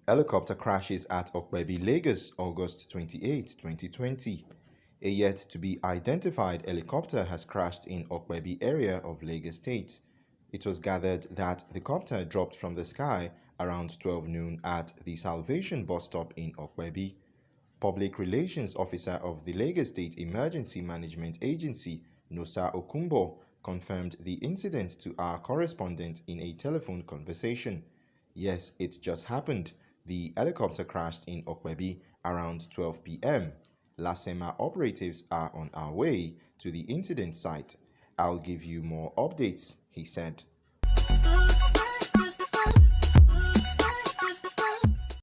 Helicopter crashes at Opebi, Lagos, August 28, 2020. A yet-to-be-identified helicopter has crashed in Opebi area of Lagos State. It was gathered that the copter dropped from the sky around 12 noon at the Salvation bus stop in Opebi. Public Relations Officer of the Lagos State Emergency Management Agency, Nosa Okunbor, confirmed the incident to our correspondent in a telephone conversation. Yes, it just happened. The helicopter crashed in Opebi around 12 p.m. LASEMA operatives are on our way to the incident site. I'll give you more updates, he said.